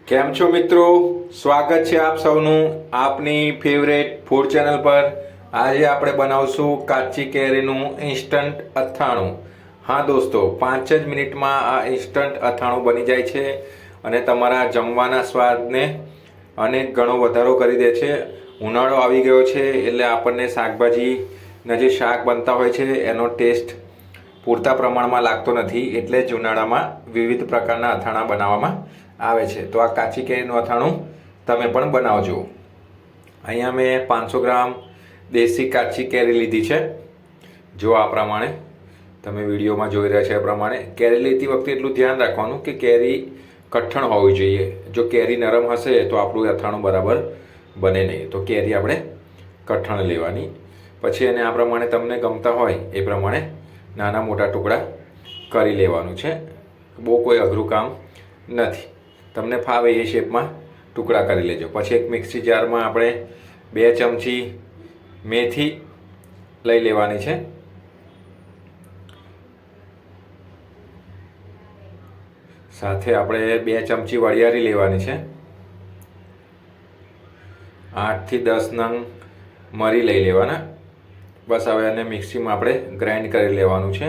કેમ છો મિત્રો? સ્વાગત છે આપ સૌનું આપની ફેવરેટ ફૂડ ચેનલ પર। આજે આપણે બનાવશું કાચી કેરીનું ઇન્સ્ટન્ટ અથાણું। હા દોસ્તો, 5 જ મિનિટમાં આ ઇન્સ્ટન્ટ અથાણું બની જાય છે અને તમારા જમવાના સ્વાદને અનેક ગણો વધારો કરી દે છે। ઉનાળો આવી ગયો છે એટલે આપણને શાકભાજીના જે શાક બનતા હોય છે એનો ટેસ્ટ પૂરતા પ્રમાણમાં લાગતો નથી, એટલે જ ઉનાળામાં વિવિધ પ્રકારના અથાણા બનાવવામાં આવે છે। તો આ કાચી કેરીનું અથાણું તમે પણ બનાવજો। અહીંયા મેં 500 ગ્રામ દેશી કાચી કેરી લીધી છે। જો આ પ્રમાણે તમે વિડીયોમાં જોઈ રહ્યા છો એ પ્રમાણે કેરી લેતી વખતે એટલું ધ્યાન રાખવાનું કે કેરી કઠણ હોવી જોઈએ। જો કેરી નરમ હશે તો આપણું અથાણું બરાબર બને નહીં। તો કેરી આપણે કઠણ લેવાની, પછી એને આ પ્રમાણે તમને ગમતા હોય એ પ્રમાણે નાના મોટા ટુકડા કરી લેવાનું છે। બહુ કોઈ અઘરું કામ નથી, તમને ફાવે એ શેપમાં ટુકડા કરી લેજો। પછી એક મિક્સી જારમાં આપણે 2 ચમચી મેથી લઈ લેવાની છે, સાથે આપણે 2 ચમચી વરિયાળી લેવાની છે, 8 થી 10 નંગ મરી લઈ લેવાના। બસ હવે એને મિક્સીમાં આપણે ગ્રાઇન્ડ કરી લેવાનું છે,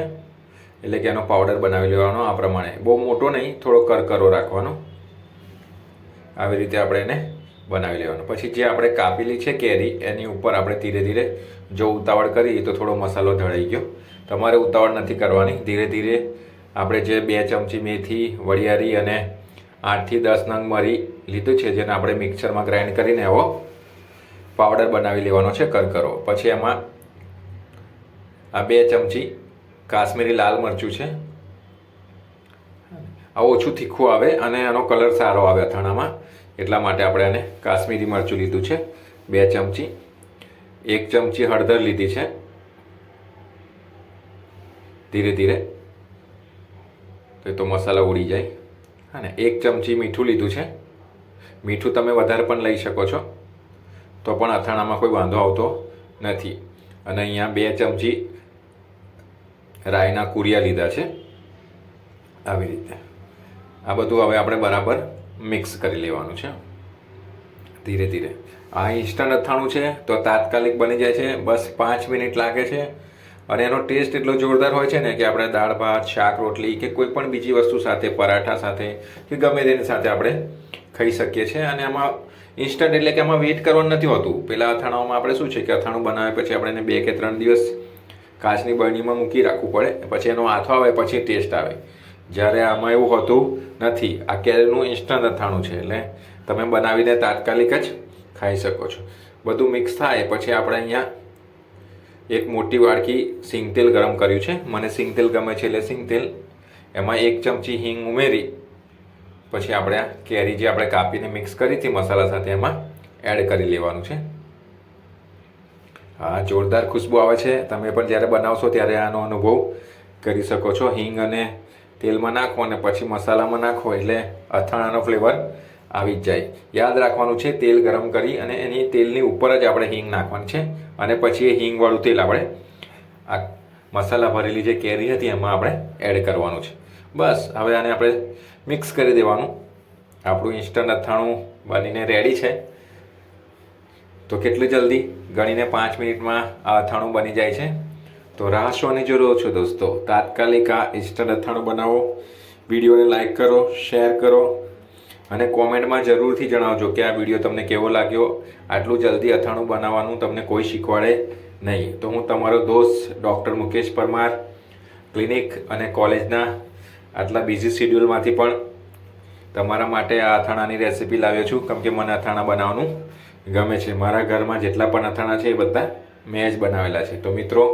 એટલે કે એનો પાવડર બનાવી લેવાનો। આ પ્રમાણે બહુ મોટો નહીં, થોડો કરકરો રાખવાનો। આવી રીતે આપણે એને બનાવી લેવાનું। પછી જે આપણે કાપેલી છે કેરી એની ઉપર આપણે ધીરે ધીરે, જો ઉતાવળ કરી તો થોડો મસાલો ઢળાઈ ગયો, તમારે ઉતાવળ નથી કરવાની। ધીરે ધીરે આપણે જે 2 ચમચી મેથી, વરિયાળી અને 8 થી 10 નંગ મરી લીધું છે, જેને આપણે મિક્સરમાં ગ્રાઇન્ડ કરીને એવો પાવડર બનાવી લેવાનો છે, કરકરો। પછી એમાં આ 2 ચમચી કાશ્મીરી લાલ મરચું છે, આ ઓછું તીખું આવે અને એનો કલર સારો આવે અથાણામાં, એટલા માટે આપણે એને કાશ્મીરી મરચું લીધું છે 2 ચમચી। 1 ચમચી હળદર લીધી છે, ધીરે ધીરે તો મસાલા ઉડી જાય। અને 1 ચમચી મીઠું લીધું છે, મીઠું તમે વધારે પણ લઈ શકો છો, તો પણ અથાણામાં કોઈ વાંધો આવતો નથી। અને અહીંયા 2 ચમચી રાઈના કુરિયા લીધા છે। આવી રીતે આ બધું હવે આપણે બરાબર મિક્સ કરી લેવાનું છે ધીરે ધીરે। આ ઇન્સ્ટન્ટ અથાણું છે તો તાત્કાલિક બની જાય છે, બસ 5 મિનિટ લાગે છે અને એનો ટેસ્ટ એટલો જોરદાર હોય છે ને કે આપણે દાળ ભાત, શાક રોટલી કે કોઈ પણ બીજી વસ્તુ સાથે, પરાઠા સાથે કે ગમે તેની સાથે આપણે ખાઈ શકીએ છીએ। અને આમાં ઇન્સ્ટન્ટ એટલે કે આમાં વેઇટ કરવાનું નથી હોતું। પેલા અથાણાઓમાં આપણે શું છે કે અથાણું બનાવે પછી આપણે એને 2 કે 3 દિવસ કાચની બરણીમાં મૂકી રાખવું પડે, પછી એનો આથો આવે પછી ટેસ્ટ આવે, જ્યારે આમાં એવું હોતું નથી। આ કેરીનું ઇન્સ્ટન્ટ અથાણું છે એટલે તમે બનાવીને તાત્કાલિક જ ખાઈ શકો છો। બધું મિક્સ થાય પછી આપણે અહીંયા એક મોટી વાડકી સિંગ તેલ ગરમ કર્યું છે, મને સિંગ તેલ ગમે છે એટલે સિંગ તેલ, એમાં 1 ચમચી હિંગ ઉમેરી પછી આપણે આ કેરી જે આપણે કાપીને મિક્સ કરી હતી મસાલા સાથે એમાં એડ કરી લેવાનું છે। હા, જોરદાર ખુશ્બુ આવે છે, તમે પણ જ્યારે બનાવશો ત્યારે આનો અનુભવ કરી શકો છો। હિંગ અને તેલમાં નાખો અને પછી મસાલામાં નાખો એટલે અથાણાનો ફ્લેવર આવી જ જાય। યાદ રાખવાનું છે તેલ ગરમ કરી અને એની તેલની ઉપર જ આપણે હિંગ નાખવાની છે અને પછી એ હિંગવાળું તેલ આપણે આ મસાલા ભરેલી જે કેરી હતી એમાં આપણે એડ કરવાનું છે। બસ હવે આને આપણે મિક્સ કરી દેવાનું। આપણું ઇન્સ્ટન્ટ અથાણું બનીને રેડી છે। તો કેટલી જલ્દી ગણીને 5 મિનિટમાં આ અથાણું બની જાય છે। તો રાહ શોની જરૂર છો દોસ્તો, તાત્કાલિક આ ઇન્સ્ટન્ટ અથાણું બનાવો। વિડીયોને લાઈક કરો, શેર કરો અને કોમેન્ટમાં જરૂરથી જણાવજો કે આ વિડીયો તમને કેવો લાગ્યો। આટલું જલ્દી અથાણું બનાવવાનું તમને કોઈ શીખવાડે નહીં। તો હું તમારો દોસ્ત ડૉક્ટર મુકેશ પરમાર, ક્લિનિક અને કોલેજના આટલા બિઝી શેડ્યુલમાંથી પણ તમારા માટે આ અથાણાની રેસિપી લાવ્યો છું, કેમ કે મને અથાણા બનાવવાનું ગમે છે। મારા ઘરમાં જેટલા પણ અથાણા છે એ બધા મેં જ બનાવેલા છે। તો મિત્રો,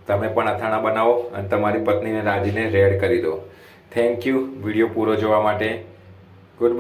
તમે પણ અથાણા બનાવો અને તમારી પત્નીને રાજીને રેડ કરી દો। થેન્ક યુ વિડીયો પૂરો જોવા માટે। Good bye.